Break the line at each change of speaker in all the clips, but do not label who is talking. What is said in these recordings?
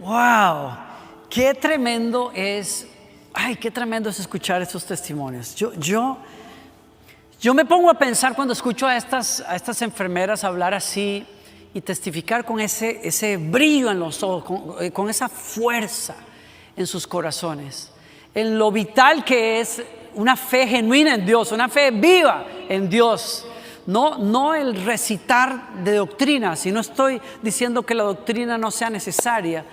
Wow, qué tremendo es, qué tremendo es escuchar estos testimonios. Yo me pongo a pensar cuando escucho a estas enfermeras hablar así y testificar con ese brillo en los ojos, con esa fuerza en sus corazones, en lo vital que es una fe genuina en Dios, una fe viva en Dios. No el recitar de doctrina, si no estoy diciendo que la doctrina no sea necesaria,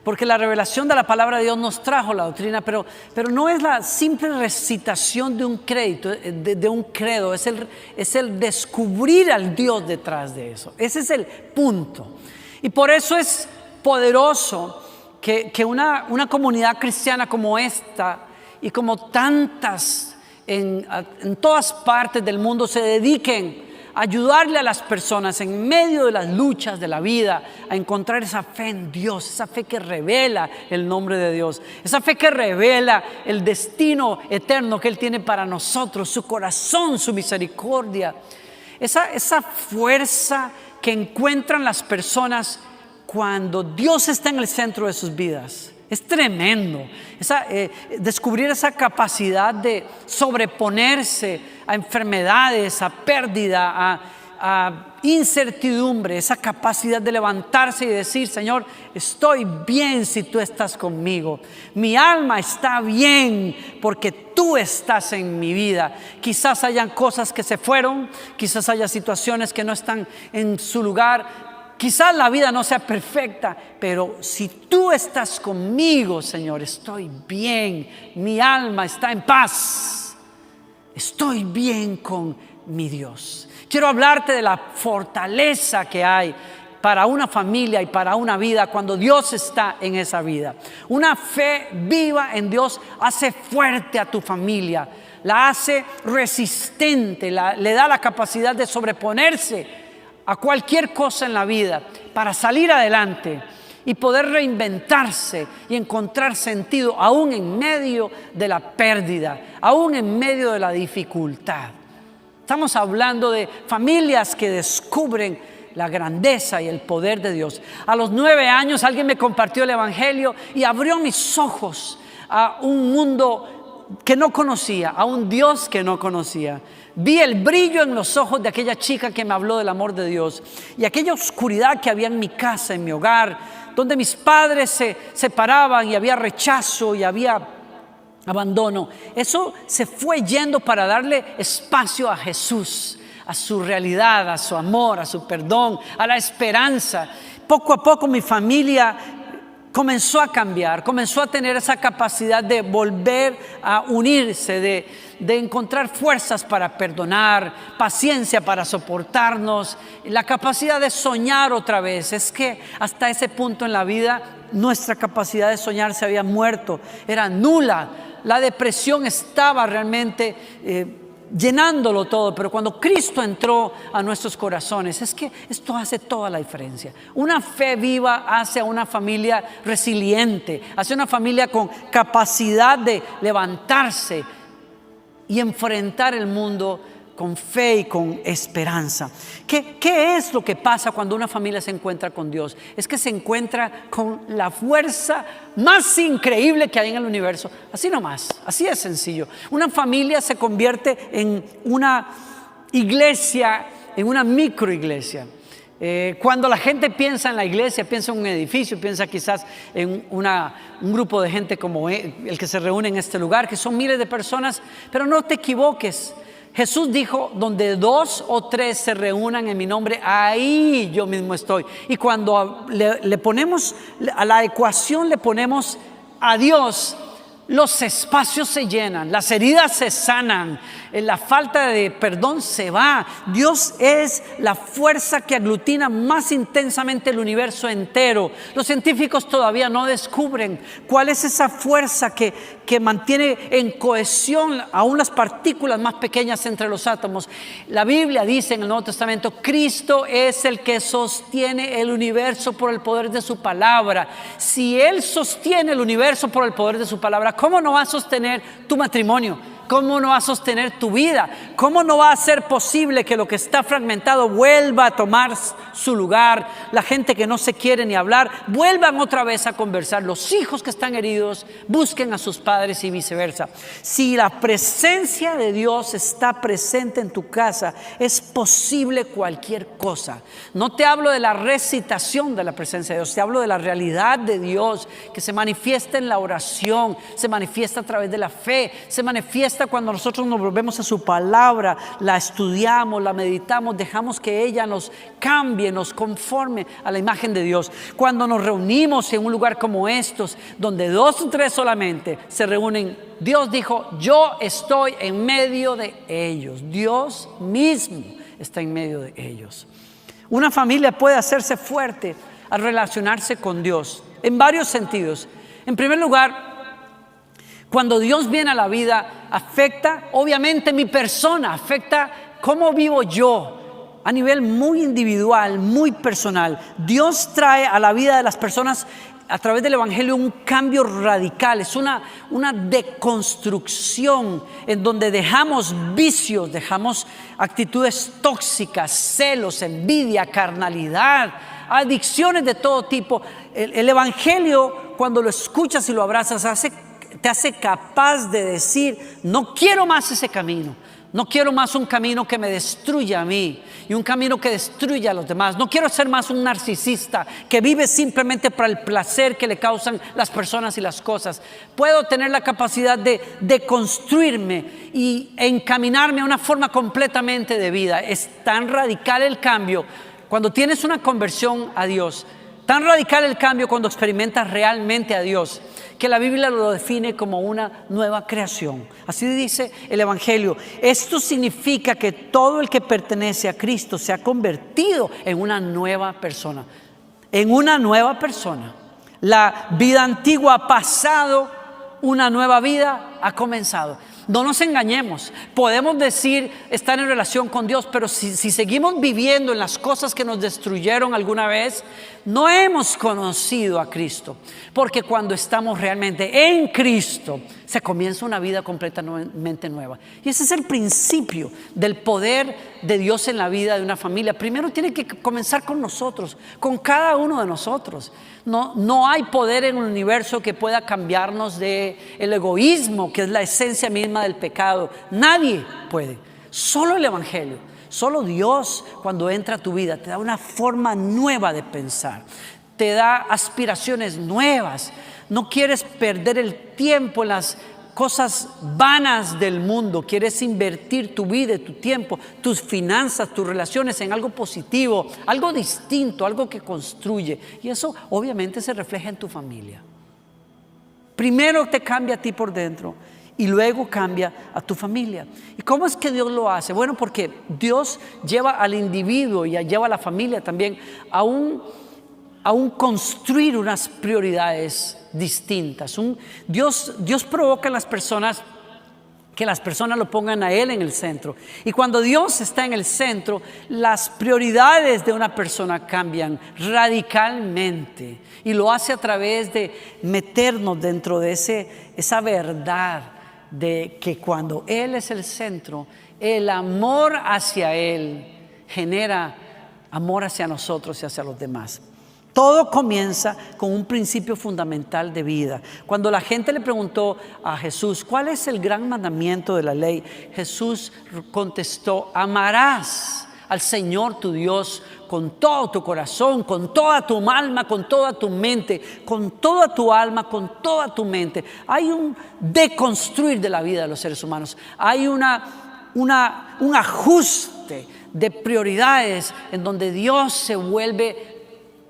porque la revelación de la palabra de Dios nos trajo la doctrina, pero no es la simple recitación de un crédito, de un credo, es el descubrir al Dios detrás de eso. Ese es el punto. Y por eso es poderoso que una comunidad cristiana como esta y como tantas en todas partes del mundo se dediquen a ayudarle a las personas en medio de las luchas de la vida a encontrar esa fe en Dios, esa fe que revela el nombre de Dios, esa fe que revela el destino eterno que Él tiene para nosotros, su corazón, su misericordia, esa fuerza que encuentran las personas cuando Dios está en el centro de sus vidas. Es tremendo descubrir esa capacidad de sobreponerse a enfermedades, a pérdida, a incertidumbre, esa capacidad de levantarse y decir: Señor, estoy bien si tú estás conmigo, mi alma está bien porque tú estás en mi vida. Quizás hayan cosas que se fueron, quizás haya situaciones que no están en su lugar. Quizás la vida no sea perfecta, pero si tú estás conmigo, Señor, estoy bien, mi alma está en paz, estoy bien con mi Dios. Quiero hablarte de la fortaleza que hay para una familia y para una vida cuando Dios está en esa vida. Una fe viva en Dios hace fuerte a tu familia, la hace resistente, le da la capacidad de sobreponerse a cualquier cosa en la vida para salir adelante y poder reinventarse y encontrar sentido aún en medio de la pérdida, aún en medio de la dificultad. Estamos hablando de familias que descubren la grandeza y el poder de Dios. A los 9 años alguien me compartió el evangelio y abrió mis ojos a un mundo que no conocía, a un Dios que no conocía. Vi el brillo en los ojos de aquella chica que me habló del amor de Dios y aquella oscuridad que había en mi casa, en mi hogar, donde mis padres se separaban y había rechazo y había abandono. Eso se fue yendo para darle espacio a Jesús, a su realidad, a su amor, a su perdón, a la esperanza. Poco a poco mi familia comenzó a cambiar, comenzó a tener esa capacidad de volver a unirse, de encontrar fuerzas para perdonar, paciencia para soportarnos, la capacidad de soñar otra vez. Es que hasta ese punto en la vida nuestra capacidad de soñar se había muerto, era nula. La depresión estaba realmente llenándolo todo, pero cuando Cristo entró a nuestros corazones, es que esto hace toda la diferencia. Una fe viva hace a una familia resiliente, hace una familia con capacidad de levantarse y enfrentar el mundo con fe y con esperanza. ¿Qué es lo que pasa cuando una familia se encuentra con Dios? Es que se encuentra con la fuerza más increíble que hay en el universo. Así nomás, así es sencillo. Una familia se convierte en una iglesia, en una microiglesia. Cuando la gente piensa en la iglesia, piensa en un edificio, piensa quizás en un grupo de gente como el que se reúne en este lugar, que son miles de personas, pero no te equivoques. Jesús dijo: donde 2 o 3 se reúnan en mi nombre, ahí yo mismo estoy. Y cuando le ponemos a la ecuación, le ponemos a Dios, los espacios se llenan, las heridas se sanan, la falta de perdón se va. Dios es la fuerza que aglutina más intensamente el universo entero. Los científicos todavía no descubren cuál es esa fuerza que mantiene en cohesión aún las partículas más pequeñas entre los átomos. La Biblia dice en el Nuevo Testamento: Cristo es el que sostiene el universo por el poder de su palabra. Si Él sostiene el universo por el poder de su palabra, ¿cómo no va a sostener tu matrimonio? ¿Cómo no va a sostener tu vida? ¿Cómo no va a ser posible que lo que está fragmentado vuelva a tomar su lugar? La gente que no se quiere ni hablar, vuelvan otra vez a conversar. Los hijos que están heridos, busquen a sus padres y viceversa. Si la presencia de Dios está presente en tu casa, es posible cualquier cosa. No te hablo de la recitación de la presencia de Dios, te hablo de la realidad de Dios que se manifiesta en la oración, se manifiesta a través de la fe, se manifiesta cuando nosotros nos volvemos a su palabra, la estudiamos, la meditamos, dejamos que ella nos cambie, nos conforme a la imagen de Dios. Cuando nos reunimos en un lugar como estos, donde 2 o 3 solamente se reúnen, Dios dijo: yo estoy en medio de ellos. Dios mismo está en medio de ellos. Una familia puede hacerse fuerte al relacionarse con Dios en varios sentidos. En primer lugar, cuando Dios viene a la vida, afecta obviamente mi persona, afecta cómo vivo yo a nivel muy individual, muy personal. Dios trae a la vida de las personas a través del Evangelio un cambio radical. Es una deconstrucción en donde dejamos vicios, dejamos actitudes tóxicas, celos, envidia, carnalidad, adicciones de todo tipo. El Evangelio, cuando lo escuchas y lo abrazas, te hace capaz de decir: no quiero más ese camino, no quiero más un camino que me destruya a mí y un camino que destruya a los demás. No quiero ser más un narcisista que vive simplemente para el placer que le causan las personas y las cosas. Puedo tener la capacidad de construirme y encaminarme a una forma completamente de vida. Es tan radical el cambio cuando tienes una conversión a Dios, tan radical el cambio cuando experimentas realmente a Dios, que la Biblia lo define como una nueva creación. Así dice el Evangelio. Esto significa que todo el que pertenece a Cristo se ha convertido en una nueva persona. En una nueva persona. La vida antigua ha pasado, una nueva vida ha comenzado. No nos engañemos, podemos decir estar en relación con Dios, pero si seguimos viviendo en las cosas que nos destruyeron alguna vez, no hemos conocido a Cristo. Porque cuando estamos realmente en Cristo, se comienza una vida completamente nueva. Y ese es el principio del poder de Dios en la vida de una familia. Primero tiene que comenzar con nosotros, con cada uno de nosotros. No hay poder en el universo que pueda cambiarnos del egoísmo, que es la esencia misma del pecado. Nadie puede. Solo el Evangelio, solo Dios, cuando entra a tu vida, te da una forma nueva de pensar, te da aspiraciones nuevas. No quieres perder el tiempo en las cosas vanas del mundo. Quieres invertir tu vida, tu tiempo, tus finanzas, tus relaciones en algo positivo, algo distinto, algo que construye. Y eso obviamente se refleja en tu familia. Primero te cambia a ti por dentro y luego cambia a tu familia. ¿Y cómo es que Dios lo hace? Bueno, porque Dios lleva al individuo y lleva a la familia también a un construir unas prioridades distintas. Dios provoca en las personas que las personas lo pongan a Él en el centro. Y cuando Dios está en el centro, las prioridades de una persona cambian radicalmente. Y lo hace a través de meternos dentro de esa verdad de que cuando Él es el centro, el amor hacia Él genera amor hacia nosotros y hacia los demás. Todo comienza con un principio fundamental de vida. Cuando la gente le preguntó a Jesús, ¿cuál es el gran mandamiento de la ley? Jesús contestó: amarás al Señor tu Dios con todo tu corazón, con toda tu alma, con toda tu mente, con toda tu alma, con toda tu mente. Hay un deconstruir de la vida de los seres humanos. Hay un ajuste de prioridades en donde Dios se vuelve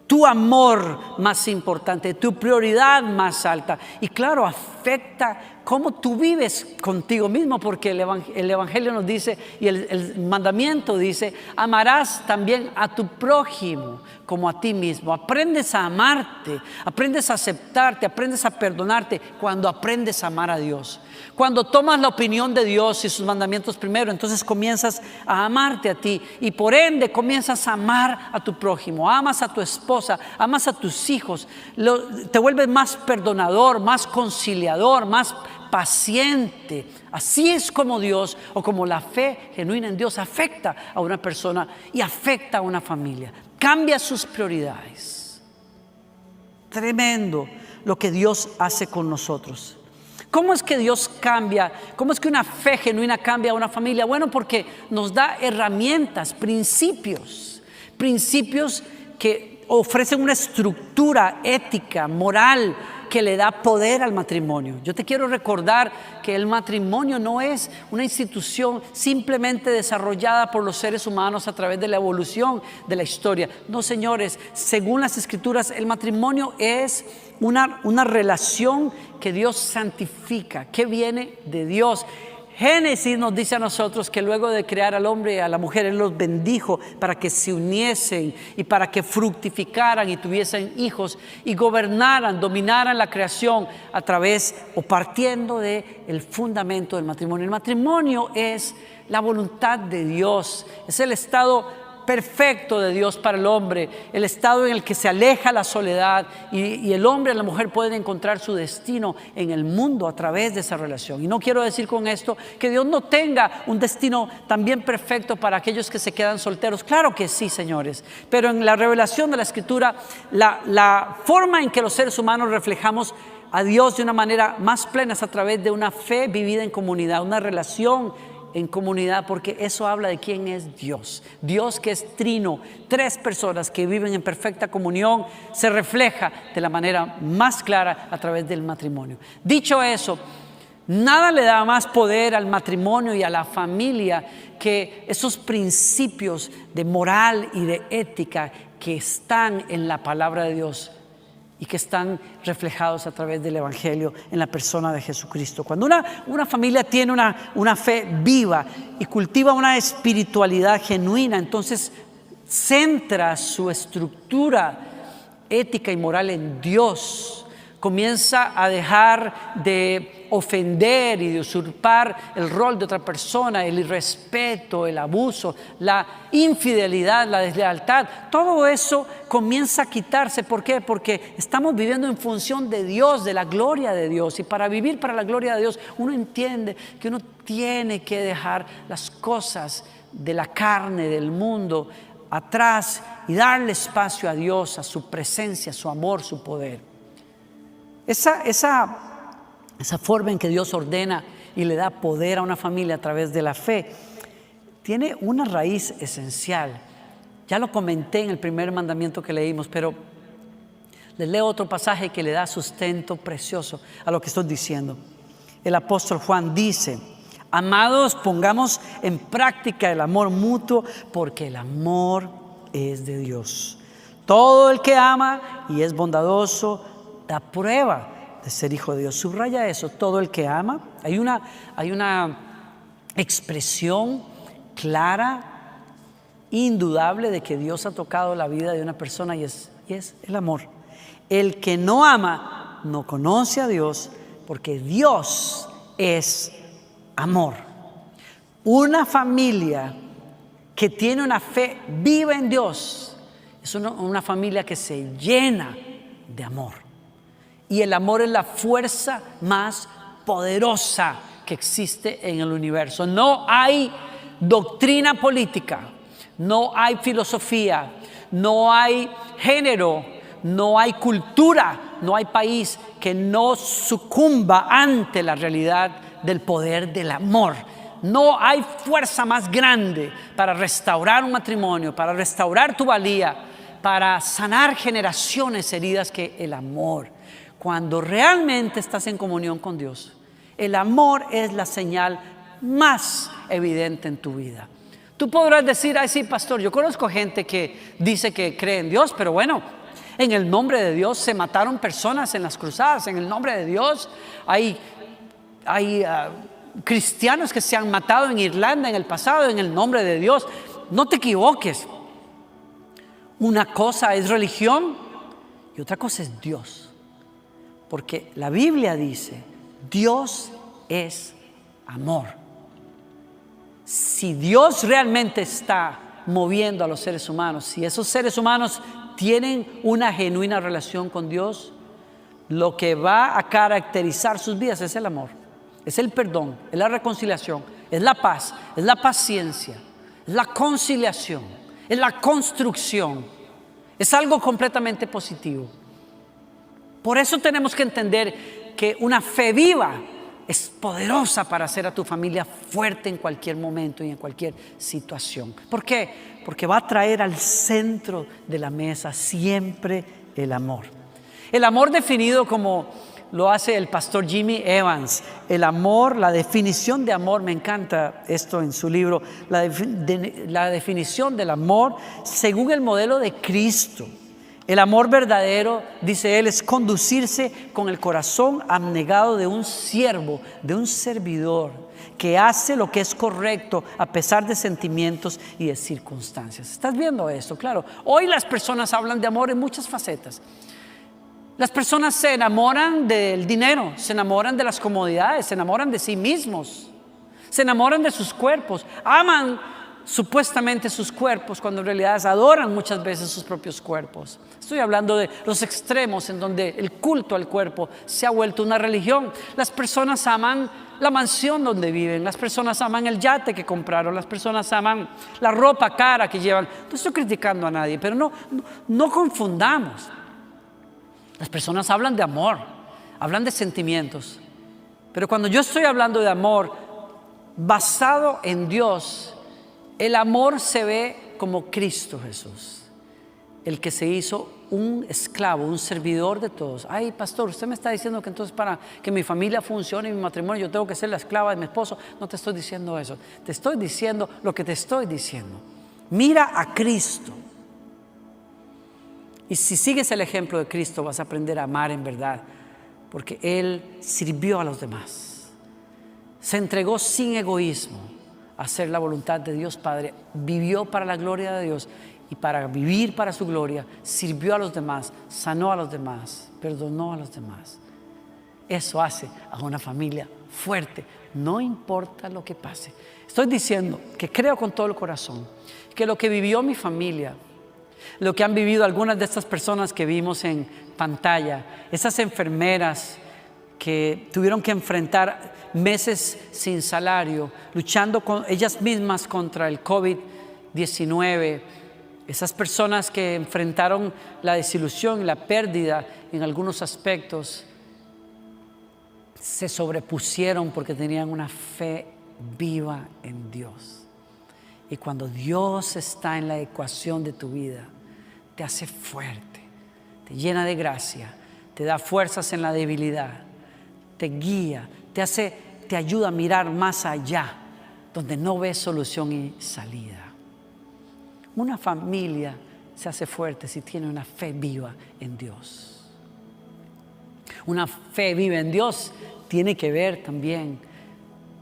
tu amor más importante, tu prioridad más alta. Y claro, afecta cómo tú vives contigo mismo, porque el Evangelio nos dice, y el mandamiento dice: amarás también a tu prójimo como a ti mismo. Aprendes a amarte, aprendes a aceptarte, aprendes a perdonarte cuando aprendes a amar a Dios. Cuando tomas la opinión de Dios y sus mandamientos primero, entonces comienzas a amarte a ti y por ende comienzas a amar a tu prójimo. Amas a tu esposa, amas a tus hijos, te vuelves más perdonador, más conciliador, más paciente. Así es como Dios, o como la fe genuina en Dios afecta a una persona y afecta a una familia. Cambia sus prioridades. Tremendo lo que Dios hace con nosotros. ¿Cómo es que Dios cambia? ¿Cómo es que una fe genuina cambia a una familia? Bueno, porque nos da herramientas, principios que ofrecen una estructura ética, moral, que le da poder al matrimonio. Yo te quiero recordar que el matrimonio no es una institución simplemente desarrollada por los seres humanos a través de la evolución de la historia. No, señores, según las Escrituras, el matrimonio es una relación que Dios santifica, que viene de Dios. Génesis nos dice a nosotros que luego de crear al hombre y a la mujer, Él los bendijo para que se uniesen y para que fructificaran y tuviesen hijos y gobernaran, dominaran la creación a través o partiendo del fundamento del matrimonio. El matrimonio es la voluntad de Dios, es el estado perfecto de Dios para el hombre, el estado en el que se aleja la soledad y el hombre y la mujer pueden encontrar su destino en el mundo a través de esa relación. Y no quiero decir con esto que Dios no tenga un destino también perfecto para aquellos que se quedan solteros. Claro que sí, señores, pero en la revelación de la Escritura, la forma en que los seres humanos reflejamos a Dios de una manera más plena es a través de una fe vivida en comunidad, una relación en comunidad, porque eso habla de quién es Dios. Dios, que es trino, tres personas que viven en perfecta comunión, se refleja de la manera más clara a través del matrimonio. Dicho eso, nada le da más poder al matrimonio y a la familia que esos principios de moral y de ética que están en la palabra de Dios y que están reflejados a través del Evangelio en la persona de Jesucristo. Cuando una familia tiene una fe viva y cultiva una espiritualidad genuina, entonces centra su estructura ética y moral en Dios. Comienza a dejar de ofender y de usurpar el rol de otra persona, el irrespeto, el abuso, la infidelidad, la deslealtad. Todo eso comienza a quitarse. ¿Por qué? Porque estamos viviendo en función de Dios, de la gloria de Dios. Y para vivir para la gloria de Dios, uno entiende que uno tiene que dejar las cosas de la carne, del mundo, atrás y darle espacio a Dios, a su presencia, a su amor, su poder. Esa forma en que Dios ordena y le da poder a una familia a través de la fe tiene una raíz esencial. Ya lo comenté en el primer mandamiento que leímos, pero les leo otro pasaje que le da sustento precioso a lo que estoy diciendo. El apóstol Juan dice: amados, pongamos en práctica el amor mutuo, porque el amor es de Dios. Todo el que ama y es bondadoso da prueba de ser hijo de Dios. Subraya eso, todo el que ama. Hay una expresión clara, indudable de que Dios ha tocado la vida de una persona y es el amor. El que no ama no conoce a Dios, porque Dios es amor. Una familia que tiene una fe viva en Dios es una familia que se llena de amor. Y el amor es la fuerza más poderosa que existe en el universo. No hay doctrina política, no hay filosofía, no hay género, no hay cultura, no hay país que no sucumba ante la realidad del poder del amor. No hay fuerza más grande para restaurar un matrimonio, para restaurar tu valía, para sanar generaciones heridas que el amor. Cuando realmente estás en comunión con Dios, el amor es la señal más evidente en tu vida. Tú podrás decir: ay, sí, pastor, yo conozco gente que dice que cree en Dios, pero bueno, en el nombre de Dios se mataron personas en las cruzadas. En el nombre de Dios hay cristianos que se han matado en Irlanda en el pasado en el nombre de Dios. No te equivoques. Una cosa es religión y otra cosa es Dios. Porque la Biblia dice: Dios es amor. Si Dios realmente está moviendo a los seres humanos, si esos seres humanos tienen una genuina relación con Dios, lo que va a caracterizar sus vidas es el amor. es el perdón, es la reconciliación, es la paz, es la paciencia, es la conciliación, es la construcción. Es algo completamente positivo. Por eso tenemos que entender que una fe viva es poderosa para hacer a tu familia fuerte en cualquier momento y en cualquier situación. ¿Por qué? Porque va a traer al centro de la mesa siempre el amor. El amor definido como lo hace el pastor Jimmy Evans. El amor, la definición de amor, me encanta esto en su libro, la definición del amor según el modelo de Cristo. El amor verdadero, dice él, es conducirse con el corazón abnegado de un siervo, de un servidor, que hace lo que es correcto a pesar de sentimientos y de circunstancias. ¿Estás viendo esto? Claro, hoy las personas hablan de amor en muchas facetas. Las personas se enamoran del dinero, se enamoran de las comodidades, se enamoran de sí mismos, se enamoran de sus cuerpos, aman supuestamente sus cuerpos cuando en realidad adoran muchas veces sus propios cuerpos. Estoy hablando de los extremos en donde el culto al cuerpo se ha vuelto una religión. Las personas aman la mansión donde viven, las personas aman el yate que compraron, las personas aman la ropa cara que llevan. No estoy criticando a nadie, pero no confundamos. Las personas hablan de amor, hablan de sentimientos, pero cuando yo estoy hablando de amor basado en Dios, el amor se ve como Cristo Jesús, el que se hizo un esclavo, un servidor de todos. Ay, pastor, usted me está diciendo que entonces para que mi familia funcione y mi matrimonio yo tengo que ser la esclava de mi esposo. No te estoy diciendo eso, te estoy diciendo lo que te estoy diciendo. Mira a Cristo. Y si sigues el ejemplo de Cristo vas a aprender a amar en verdad, porque Él sirvió a los demás, se entregó sin egoísmo a hacer la voluntad de Dios Padre, vivió para la gloria de Dios y para vivir para su gloria, sirvió a los demás, sanó a los demás, perdonó a los demás. Eso hace a una familia fuerte, no importa lo que pase. Estoy diciendo que creo con todo el corazón que lo que vivió mi familia, lo que han vivido algunas de estas personas que vimos en pantalla, esas enfermeras que tuvieron que enfrentar meses sin salario, luchando con ellas mismas contra el COVID-19, esas personas que enfrentaron la desilusión y la pérdida en algunos aspectos, se sobrepusieron porque tenían una fe viva en Dios. Y cuando Dios está en la ecuación de tu vida, te hace fuerte, te llena de gracia, te da fuerzas en la debilidad, te guía, te ayuda a mirar más allá, donde no ves solución y salida. Una familia se hace fuerte si tiene una fe viva en Dios. Una fe viva en Dios tiene que ver también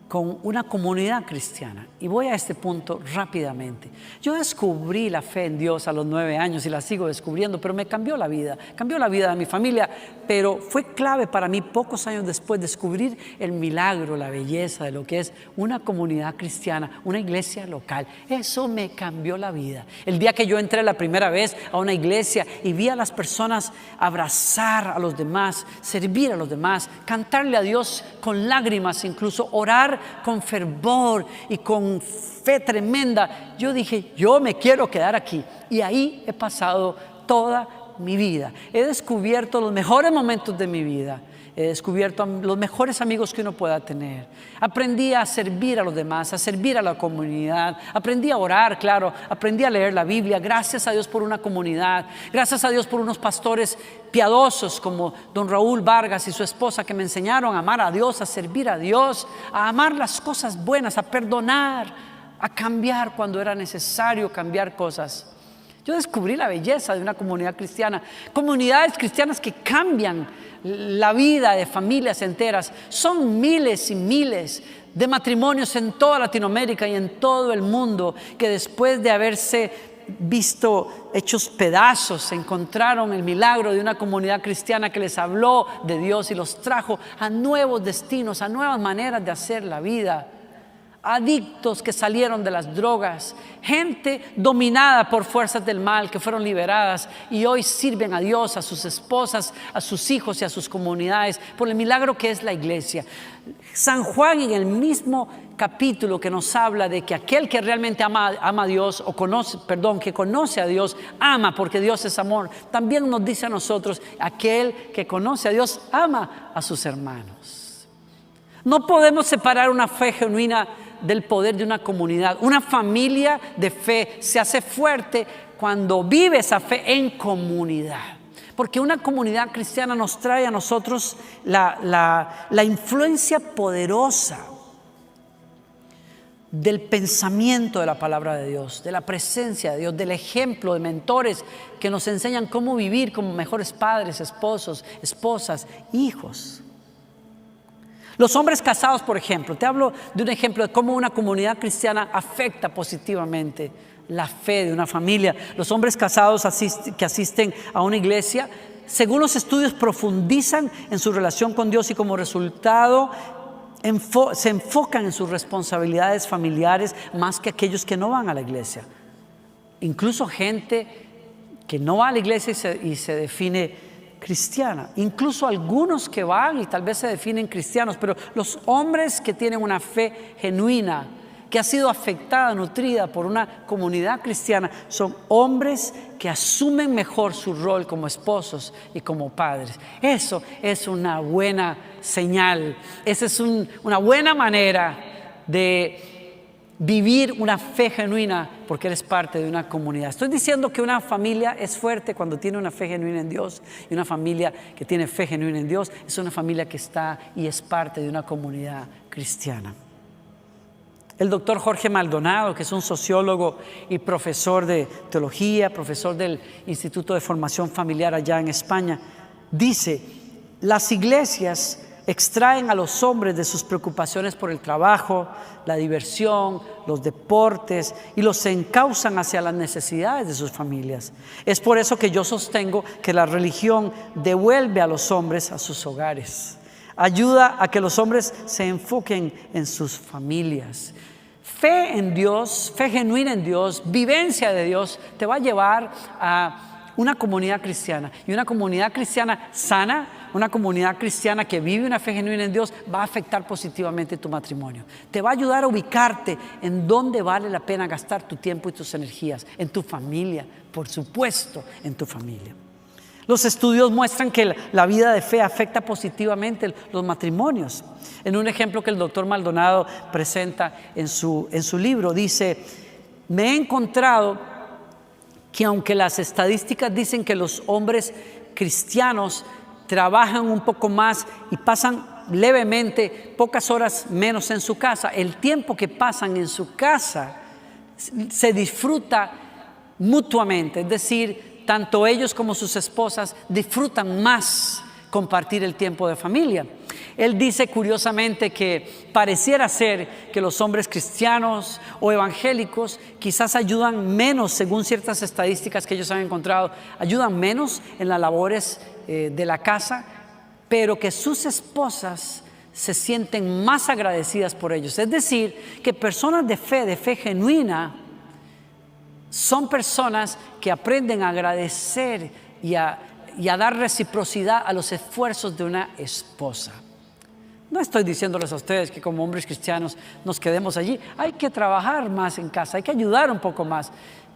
con una comunidad cristiana. Y voy a este punto rápidamente. Yo descubrí la fe en Dios a los 9 años y la sigo descubriendo, pero me cambió la vida de mi familia, pero fue clave para mí pocos años después descubrir el milagro, la belleza de lo que es una comunidad cristiana, una iglesia local. Eso me cambió la vida. El día que yo entré la primera vez a una iglesia y vi a las personas abrazar a los demás, servir a los demás, cantarle a Dios con lágrimas, incluso orar con fervor y con fe tremenda, yo dije, yo me quiero quedar aquí. Y ahí he pasado toda mi vida. He descubierto los mejores momentos de mi vida. He descubierto los mejores amigos que uno pueda tener. Aprendí a servir a los demás, a servir a la comunidad. Aprendí a orar, claro. Aprendí a leer la Biblia. Gracias a Dios por una comunidad. Gracias a Dios por unos pastores piadosos como don Raúl Vargas y su esposa que me enseñaron a amar a Dios, a servir a Dios, a amar las cosas buenas, a perdonar, a cambiar cuando era necesario cambiar cosas. Yo descubrí la belleza de una comunidad cristiana, comunidades cristianas que cambian la vida de familias enteras. Son miles y miles de matrimonios en toda Latinoamérica y en todo el mundo que después de haberse visto hechos pedazos, encontraron el milagro de una comunidad cristiana que les habló de Dios y los trajo a nuevos destinos, a nuevas maneras de hacer la vida, adictos que salieron de las drogas, gente dominada por fuerzas del mal que fueron liberadas y hoy sirven a Dios, a sus esposas, a sus hijos y a sus comunidades por el milagro que es la iglesia. San Juan, en el mismo capítulo que nos habla de que aquel que realmente ama a Dios, que conoce a Dios, ama porque Dios es amor, también nos dice a nosotros, aquel que conoce a Dios ama a sus hermanos. No podemos separar una fe genuina del poder de una comunidad. Una familia de fe se hace fuerte cuando vive esa fe en comunidad. Porque una comunidad cristiana nos trae a nosotros la influencia poderosa del pensamiento de la palabra de Dios, de la presencia de Dios, del ejemplo de mentores que nos enseñan cómo vivir como mejores padres, esposos, esposas, hijos. Los hombres casados, por ejemplo, te hablo de un ejemplo de cómo una comunidad cristiana afecta positivamente la fe de una familia. Los hombres casados que asisten a una iglesia, según los estudios, profundizan en su relación con Dios y como resultado se enfocan en sus responsabilidades familiares más que aquellos que no van a la iglesia. Incluso gente que no va a la iglesia y se define cristiana, incluso algunos que van y tal vez se definen cristianos, pero los hombres que tienen una fe genuina, que ha sido afectada, nutrida por una comunidad cristiana, son hombres que asumen mejor su rol como esposos y como padres. Eso es una buena señal, esa es una buena manera de vivir una fe genuina porque eres parte de una comunidad. Estoy diciendo que una familia es fuerte cuando tiene una fe genuina en Dios, y una familia que tiene fe genuina en Dios es una familia que está y es parte de una comunidad cristiana. El doctor Jorge Maldonado, que es un sociólogo y profesor de teología, profesor del Instituto de Formación Familiar allá en España, dice: las iglesias extraen a los hombres de sus preocupaciones por el trabajo, la diversión, los deportes y los encauzan hacia las necesidades de sus familias. Es por eso que yo sostengo que la religión devuelve a los hombres a sus hogares, ayuda a que los hombres se enfoquen en sus familias. Fe en Dios, fe genuina en Dios, vivencia de Dios te va a llevar a una comunidad cristiana, y una comunidad cristiana sana, una comunidad cristiana que vive una fe genuina en Dios va a afectar positivamente tu matrimonio. Te va a ayudar a ubicarte en dónde vale la pena gastar tu tiempo y tus energías, en tu familia, por supuesto, en tu familia. Los estudios muestran que la vida de fe afecta positivamente los matrimonios. En un ejemplo que el doctor Maldonado presenta en su libro, dice: me he encontrado que aunque las estadísticas dicen que los hombres cristianos trabajan un poco más y pasan levemente pocas horas menos en su casa, el tiempo que pasan en su casa se disfruta mutuamente, es decir, tanto ellos como sus esposas disfrutan más compartir el tiempo de familia. Él dice curiosamente que pareciera ser que los hombres cristianos o evangélicos quizás ayudan menos, según ciertas estadísticas que ellos han encontrado, ayudan menos en las labores de la casa, pero que sus esposas se sienten más agradecidas por ellos. Es decir, que personas de fe genuina, son personas que aprenden a agradecer y a dar reciprocidad a los esfuerzos de una esposa. No estoy diciéndoles a ustedes que como hombres cristianos nos quedemos allí. Hay que trabajar más en casa, hay que ayudar un poco más.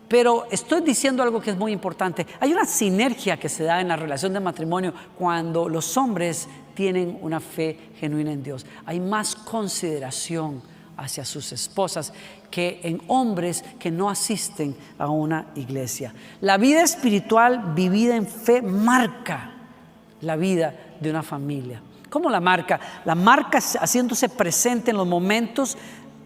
Pero estoy diciendo algo que es muy importante. Hay una sinergia que se da en la relación de matrimonio cuando los hombres tienen una fe genuina en Dios. Hay más consideración hacia sus esposas que en hombres que no asisten a una iglesia. La vida espiritual vivida en fe marca la vida de una familia. ¿Cómo la marca? La marca haciéndose presente en los momentos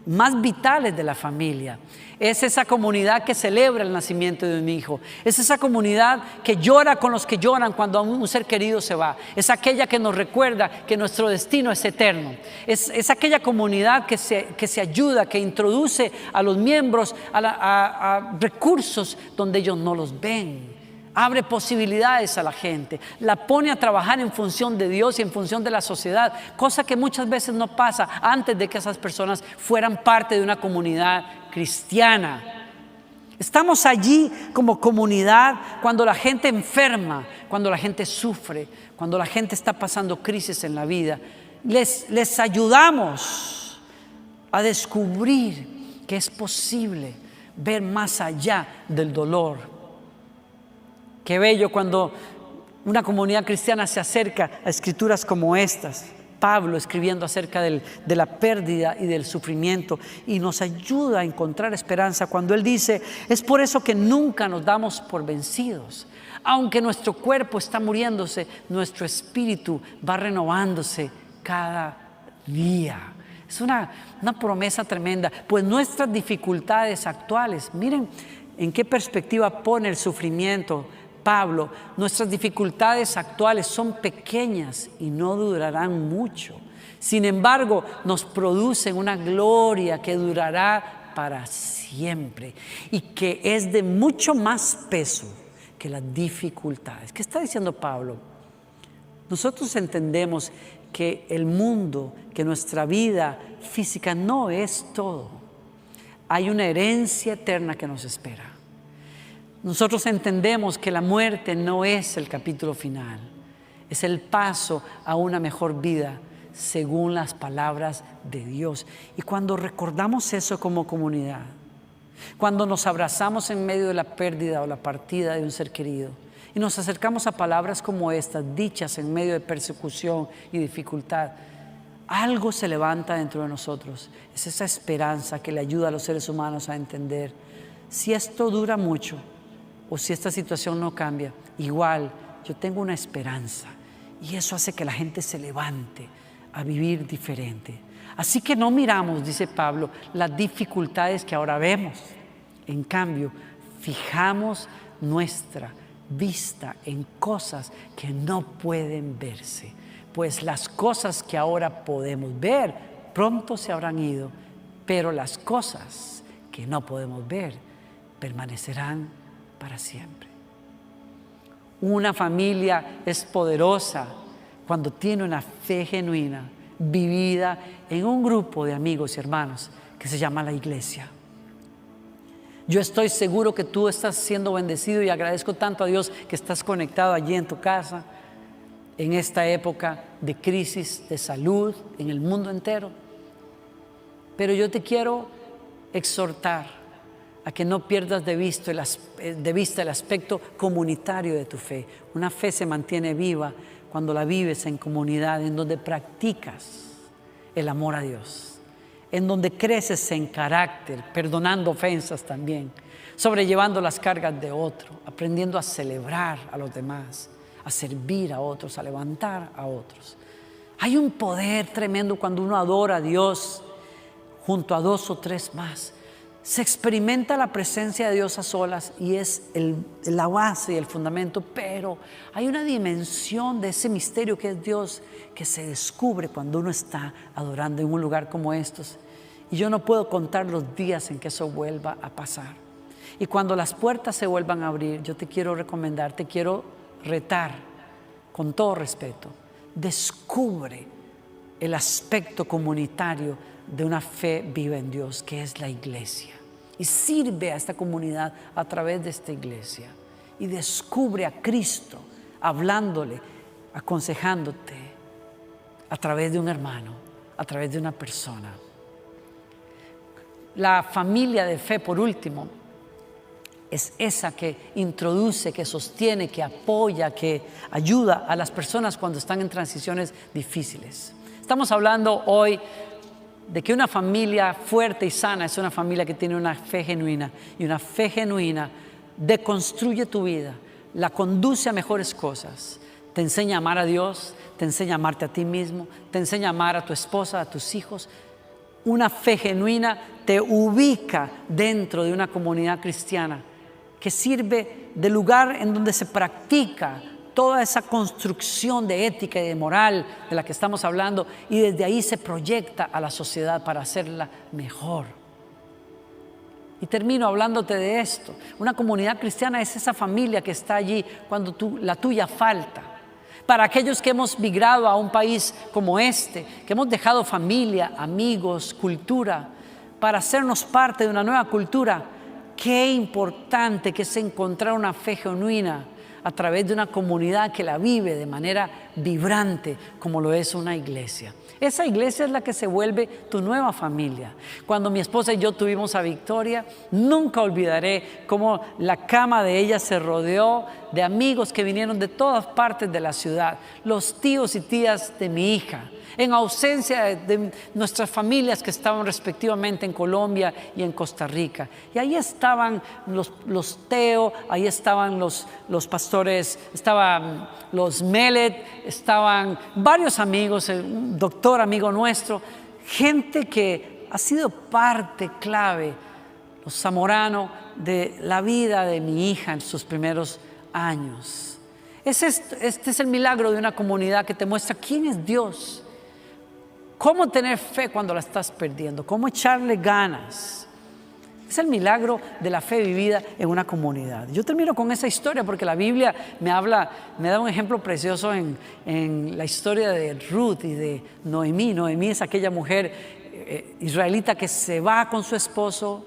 más vitales de la familia. Es esa comunidad que celebra el nacimiento de un hijo. Es esa comunidad que llora con los que lloran cuando un ser querido se va. Es aquella que nos recuerda que nuestro destino es eterno. Es aquella comunidad que se ayuda, que introduce a los miembros a recursos donde ellos no los ven. abre posibilidades a la gente, la pone a trabajar en función de Dios y en función de la sociedad, cosa que muchas veces no pasa antes de que esas personas fueran parte de una comunidad cristiana. Estamos allí como comunidad cuando la gente enferma, cuando la gente sufre, cuando la gente está pasando crisis en la vida. Les ayudamos a descubrir que es posible ver más allá del dolor. Qué bello cuando una comunidad cristiana se acerca a escrituras como estas. Pablo escribiendo acerca de la pérdida y del sufrimiento, y nos ayuda a encontrar esperanza cuando él dice: es por eso que nunca nos damos por vencidos. Aunque nuestro cuerpo está muriéndose, nuestro espíritu va renovándose cada día. Es una promesa tremenda, pues nuestras dificultades actuales, miren en qué perspectiva pone el sufrimiento Pablo. Nuestras dificultades actuales son pequeñas y no durarán mucho. Sin embargo, nos producen una gloria que durará para siempre y que es de mucho más peso que las dificultades. ¿Qué está diciendo Pablo? Nosotros entendemos que el mundo, que nuestra vida física no es todo. Hay una herencia eterna que nos espera. Nosotros entendemos que la muerte no es el capítulo final, es el paso a una mejor vida según las palabras de Dios. Y cuando recordamos eso como comunidad, cuando nos abrazamos en medio de la pérdida o la partida de un ser querido y nos acercamos a palabras como estas, dichas en medio de persecución y dificultad, algo se levanta dentro de nosotros. Es esa esperanza que le ayuda a los seres humanos a entender: si esto dura mucho, o si esta situación no cambia, igual yo tengo una esperanza, y eso hace que la gente se levante a vivir diferente. Así que no miramos, dice Pablo, las dificultades que ahora vemos. En cambio, fijamos nuestra vista en cosas que no pueden verse, pues las cosas que ahora podemos ver pronto se habrán ido, pero las cosas que no podemos ver permanecerán para siempre. Una familia es poderosa cuando tiene una fe genuina, vivida en un grupo de amigos y hermanos que se llama la iglesia. Yo estoy seguro que tú estás siendo bendecido y agradezco tanto a Dios que estás conectado allí en tu casa, en esta época de crisis de salud en el mundo entero. Pero yo te quiero exhortar a que no pierdas de vista el aspecto comunitario de tu fe. Una fe se mantiene viva cuando la vives en comunidad, en donde practicas el amor a Dios, en donde creces en carácter, perdonando ofensas también, sobrellevando las cargas de otro, aprendiendo a celebrar a los demás, a servir a otros, a levantar a otros. Hay un poder tremendo cuando uno adora a Dios junto a 2 o 3 más. Se experimenta la presencia de Dios a solas y es la base y el fundamento, pero hay una dimensión de ese misterio que es Dios que se descubre cuando uno está adorando en un lugar como estos. Y yo no puedo contar los días en que eso vuelva a pasar. Y cuando las puertas se vuelvan a abrir, yo te quiero recomendar, te quiero retar con todo respeto: descubre el aspecto comunitario de una fe viva en Dios, que es la iglesia, y sirve a esta comunidad a través de esta iglesia, y descubre a Cristo hablándole, aconsejándote a través de un hermano, a través de una persona. La familia de fe, por último, es esa que introduce, que sostiene, que apoya, que ayuda a las personas cuando están en transiciones difíciles. Estamos hablando hoy de que una familia fuerte y sana es una familia que tiene una fe genuina, y una fe genuina deconstruye tu vida, la conduce a mejores cosas, te enseña a amar a Dios, te enseña a amarte a ti mismo, te enseña a amar a tu esposa, a tus hijos. Una fe genuina te ubica dentro de una comunidad cristiana que sirve de lugar en donde se practica toda esa construcción de ética y de moral de la que estamos hablando, y desde ahí se proyecta a la sociedad para hacerla mejor. Y termino hablándote de esto. Una comunidad cristiana es esa familia que está allí cuando la tuya falta. Para aquellos que hemos migrado a un país como este, que hemos dejado familia, amigos, cultura, para hacernos parte de una nueva cultura, qué importante que es encontrar una fe genuina a través de una comunidad que la vive de manera vibrante, como lo es una iglesia. Esa iglesia es la que se vuelve tu nueva familia. Cuando mi esposa y yo tuvimos a Victoria, nunca olvidaré cómo la cama de ella se rodeó de amigos que vinieron de todas partes de la ciudad, los tíos y tías de mi hija, en ausencia de nuestras familias que estaban respectivamente en Colombia y en Costa Rica. Y ahí estaban los Teo, ahí estaban los pastores, estaban los Melet, estaban varios amigos, un doctor amigo nuestro, gente que ha sido parte clave, los Zamorano, de la vida de mi hija en sus primeros años. Este es el milagro de una comunidad que te muestra quién es Dios. Cómo tener fe cuando la estás perdiendo, cómo echarle ganas. Es el milagro de la fe vivida en una comunidad. Yo termino con esa historia porque la Biblia me da un ejemplo precioso en la historia de Ruth y de Noemí. Noemí es aquella mujer israelita que se va con su esposo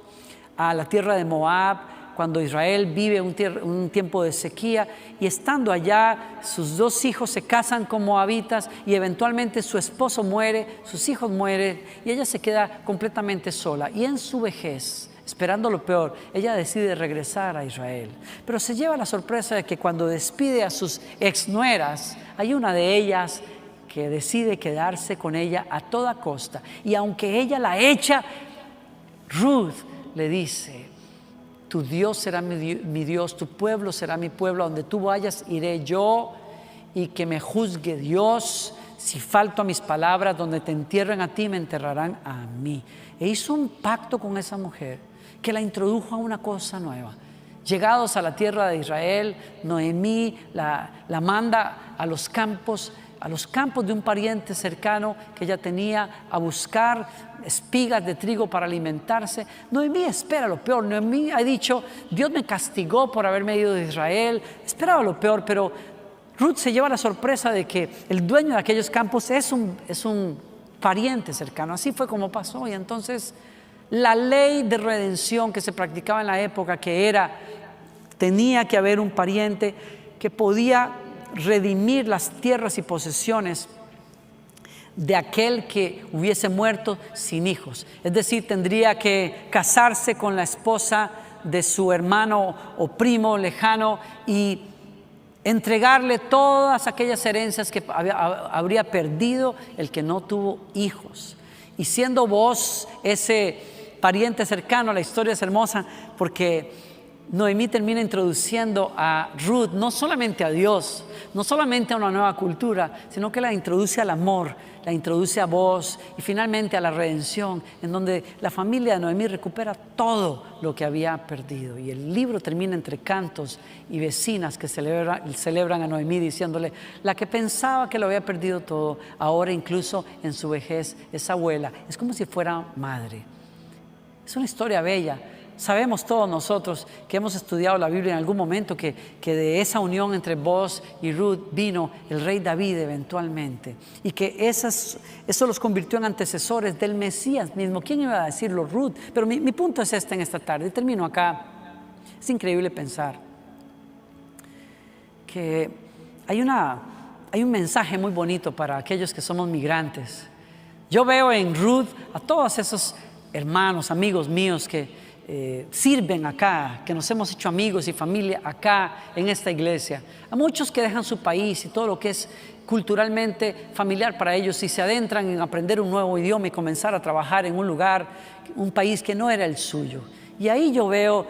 a la tierra de Moab, cuando Israel vive un tiempo de sequía, y estando allá sus 2 hijos se casan con moabitas y eventualmente su esposo muere, sus hijos mueren y ella se queda completamente sola. Y en su vejez, esperando lo peor, ella decide regresar a Israel. Pero se lleva la sorpresa de que cuando despide a sus exnueras, hay una de ellas que decide quedarse con ella a toda costa. Y aunque ella la echa, Ruth le dice: tu Dios será mi Dios, tu pueblo será mi pueblo, a donde tú vayas iré yo, y que me juzgue Dios si falto a mis palabras, donde te entierren a ti me enterrarán a mí. E hizo un pacto con esa mujer que la introdujo a una cosa nueva. Llegados a la tierra de Israel, Noemí la manda a los campos de un pariente cercano que ella tenía, a buscar espigas de trigo para alimentarse. Noemí espera lo peor. Noemí ha dicho: Dios me castigó por haberme ido de Israel. Esperaba lo peor, pero Ruth se lleva la sorpresa de que el dueño de aquellos campos es un pariente cercano. Así fue como pasó. Y entonces la ley de redención que se practicaba en la época, tenía que haber un pariente que podía redimir las tierras y posesiones de aquel que hubiese muerto sin hijos. Es decir, tendría que casarse con la esposa de su hermano o primo lejano y entregarle todas aquellas herencias que habría perdido el que no tuvo hijos. Y siendo vos ese pariente cercano, la historia es hermosa porque Noemí termina introduciendo a Ruth no solamente a Dios, no solamente a una nueva cultura, sino que la introduce al amor, la introduce a vos y finalmente a la redención, en donde la familia de Noemí recupera todo lo que había perdido. Y el libro termina entre cantos y vecinas que celebran a Noemí diciéndole: la que pensaba que lo había perdido todo, ahora incluso en su vejez es abuela. Es como si fuera madre. Es una historia bella. Sabemos todos nosotros que hemos estudiado la Biblia en algún momento que de esa unión entre vos y Ruth vino el rey David eventualmente, y que eso los convirtió en antecesores del Mesías mismo. ¿Quién iba a decirlo? Ruth. Pero mi punto es en esta tarde, y termino acá. Es increíble pensar que hay un mensaje muy bonito para aquellos que somos migrantes. Yo veo en Ruth a todos esos hermanos, amigos míos que sirven acá, que nos hemos hecho amigos y familia acá en esta iglesia. A muchos que dejan su país y todo lo que es culturalmente familiar para ellos y se adentran en aprender un nuevo idioma y comenzar a trabajar en un lugar, un país que no era el suyo. Y ahí yo veo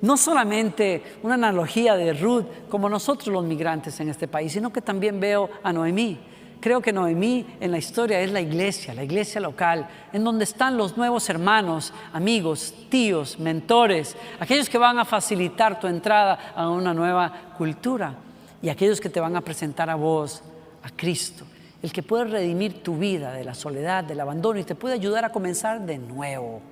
no solamente una analogía de Ruth como nosotros los migrantes en este país, sino que también veo a Noemí. Creo que Noemí en la historia es la iglesia local, en donde están los nuevos hermanos, amigos, tíos, mentores, aquellos que van a facilitar tu entrada a una nueva cultura y aquellos que te van a presentar a vos, a Cristo, el que puede redimir tu vida de la soledad, del abandono y te puede ayudar a comenzar de nuevo.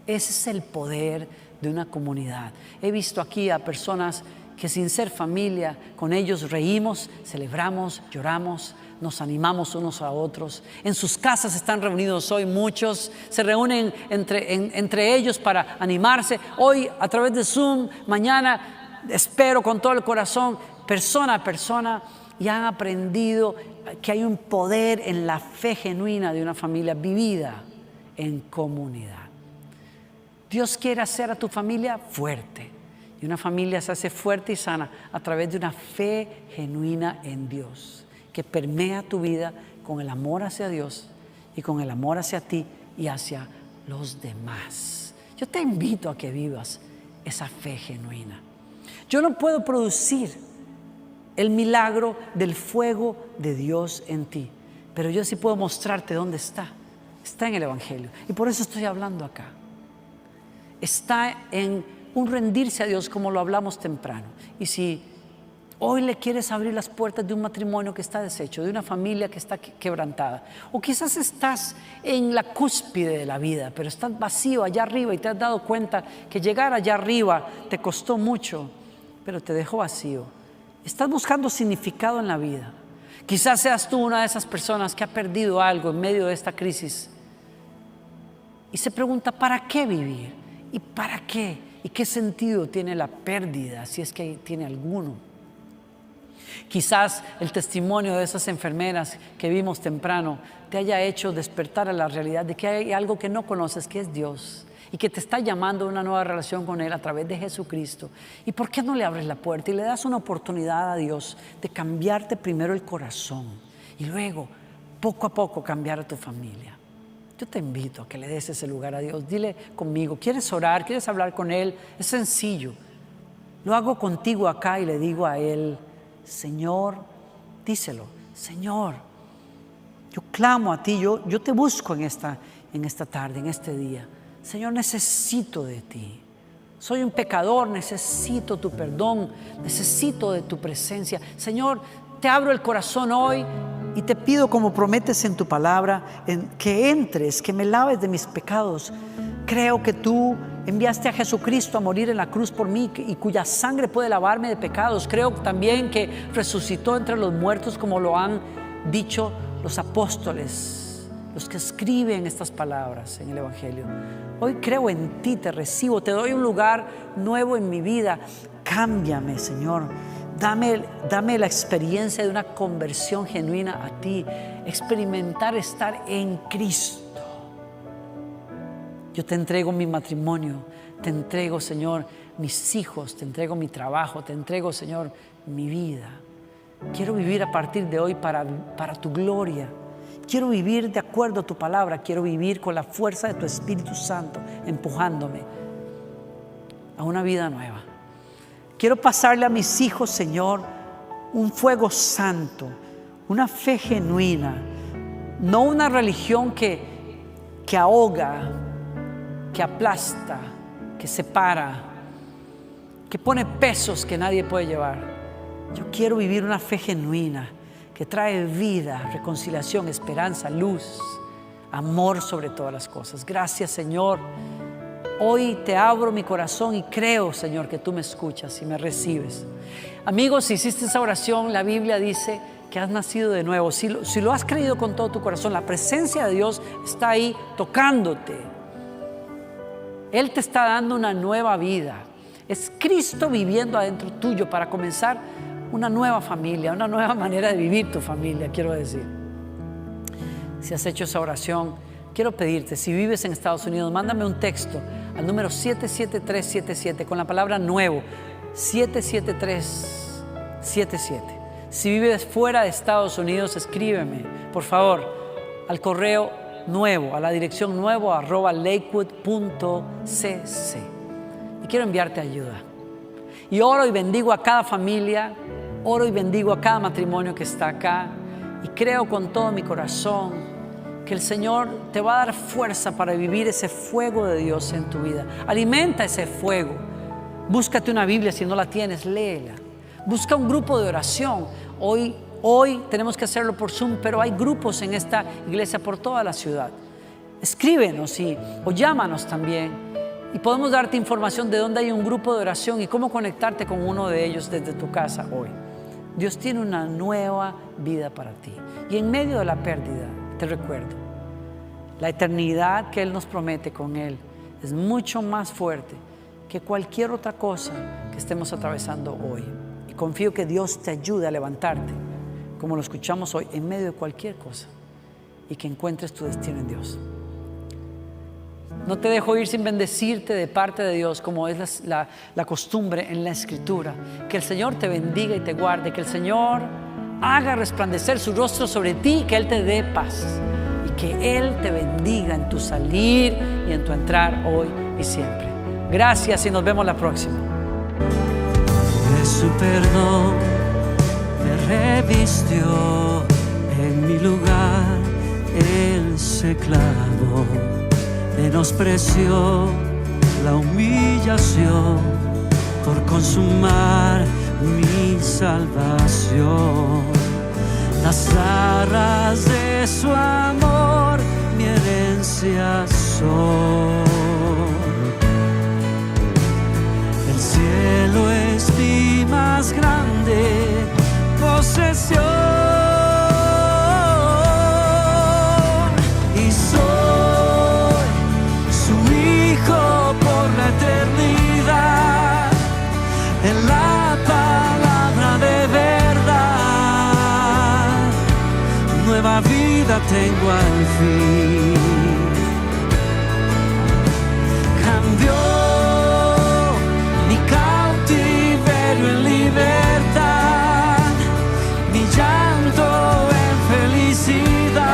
Ese es el poder de una comunidad. He visto aquí a personas que sin ser familia, con ellos reímos, celebramos, lloramos, nos animamos unos a otros. En sus casas están reunidos hoy muchos, se reúnen entre ellos para animarse. Hoy a través de Zoom, mañana espero con todo el corazón, persona a persona, y han aprendido que hay un poder en la fe genuina de una familia vivida en comunidad. Dios quiere hacer a tu familia fuerte. Y una familia se hace fuerte y sana a través de una fe genuina en Dios, que permea tu vida con el amor hacia Dios y con el amor hacia ti y hacia los demás. Yo te invito a que vivas esa fe genuina. Yo no puedo producir el milagro del fuego de Dios en ti, pero yo sí puedo mostrarte dónde está. Está en el Evangelio. Y por eso estoy hablando acá. Está en un rendirse a Dios como lo hablamos temprano. Y si hoy le quieres abrir las puertas de un matrimonio que está deshecho, de una familia que está quebrantada, o quizás estás en la cúspide de la vida, pero estás vacío allá arriba y te has dado cuenta que llegar allá arriba te costó mucho, pero te dejó vacío. Estás buscando significado en la vida. Quizás seas tú una de esas personas que ha perdido algo en medio de esta crisis y se pregunta, ¿para qué vivir? ¿Y para qué? ¿Y qué sentido tiene la pérdida, si es que tiene alguno? Quizás el testimonio de esas enfermeras que vimos temprano te haya hecho despertar a la realidad de que hay algo que no conoces, que es Dios, y que te está llamando a una nueva relación con Él a través de Jesucristo. ¿Y por qué no le abres la puerta y le das una oportunidad a Dios de cambiarte primero el corazón y luego, poco a poco, cambiar a tu familia? Yo te invito a que le des ese lugar a Dios. Dile conmigo, ¿quieres orar? ¿Quieres hablar con Él? Es sencillo. Lo hago contigo acá y le digo a Él, Señor, díselo, Señor, yo clamo a ti, yo te busco en esta tarde, en este día. Señor, necesito de ti. Soy un pecador, necesito tu perdón, necesito de tu presencia. Señor, te abro el corazón hoy y te pido, como prometes en tu palabra, que entres, que me laves de mis pecados. Creo que tú enviaste a Jesucristo a morir en la cruz por mí y cuya sangre puede lavarme de pecados. Creo también que resucitó entre los muertos, como lo han dicho los apóstoles, los que escriben estas palabras en el Evangelio. Hoy creo en ti, te recibo, te doy un lugar nuevo en mi vida. Cámbiame, Señor. Dame la experiencia de una conversión genuina a ti, experimentar estar en Cristo. Yo te entrego mi matrimonio, te entrego, Señor, mis hijos, te entrego mi trabajo, te entrego, Señor, mi vida. Quiero vivir a partir de hoy para tu gloria. Quiero vivir de acuerdo a tu palabra, quiero vivir con la fuerza de tu Espíritu Santo, empujándome a una vida nueva. Quiero pasarle a mis hijos, Señor, un fuego santo, una fe genuina, no una religión que ahoga, que aplasta, que separa, que pone pesos que nadie puede llevar. Yo quiero vivir una fe genuina que trae vida, reconciliación, esperanza, luz, amor sobre todas las cosas. Gracias, Señor. Hoy te abro mi corazón y creo, Señor, que tú me escuchas y me recibes. Amigos, si hiciste esa oración, la Biblia dice que has nacido de nuevo. Si lo has creído con todo tu corazón, la presencia de Dios está ahí tocándote. Él te está dando una nueva vida. Es Cristo viviendo adentro tuyo para comenzar una nueva familia, una nueva manera de vivir tu familia, quiero decir. Si has hecho esa oración, quiero pedirte, si vives en Estados Unidos, mándame un texto al número 77377 con la palabra nuevo, 77377. Si vives fuera de Estados Unidos, escríbeme, por favor, al correo nuevo, a la dirección nuevo@lakewood.cc. Y quiero enviarte ayuda. Y oro y bendigo a cada familia, oro y bendigo a cada matrimonio que está acá. Y creo con todo mi corazón que el Señor te va a dar fuerza para vivir ese fuego de Dios en tu vida. Alimenta ese fuego. Búscate una Biblia, si no la tienes, léela. Busca un grupo de oración. Hoy tenemos que hacerlo por Zoom, pero hay grupos en esta iglesia por toda la ciudad. escríbenos o llámanos también. Y podemos darte información de dónde hay un grupo de oración y cómo conectarte con uno de ellos desde tu casa hoy. Dios tiene una nueva vida para ti. Y en medio de la pérdida, te recuerdo, la eternidad que Él nos promete con Él es mucho más fuerte que cualquier otra cosa que estemos atravesando hoy. Y confío que Dios te ayude a levantarte, como lo escuchamos hoy, en medio de cualquier cosa, y que encuentres tu destino en Dios. No te dejo ir sin bendecirte de parte de Dios, como es la costumbre en la Escritura. Que el Señor te bendiga y te guarde, que el Señor haga resplandecer su rostro sobre ti, que Él te dé paz y que Él te bendiga en tu salir y en tu entrar hoy y siempre. Gracias y nos vemos la próxima.
De su perdón me revistió, en mi lugar Él se clavó, menospreció la humillación por consumar mi salvación. Las arras de su amor mi herencia son. El cielo es mi más grande posesión. Y soy su hijo por la eternidad, en la palabra de verdad. Nueva vida tengo al fin. Cambió mi cautiverio en libertad, mi llanto en felicidad,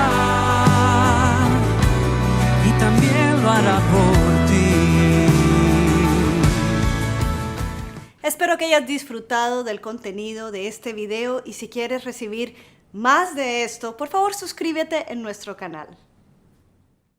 y también lo hará por ti.
Espero que hayas disfrutado del contenido de este video y si quieres recibir más de esto, por favor suscríbete en nuestro canal.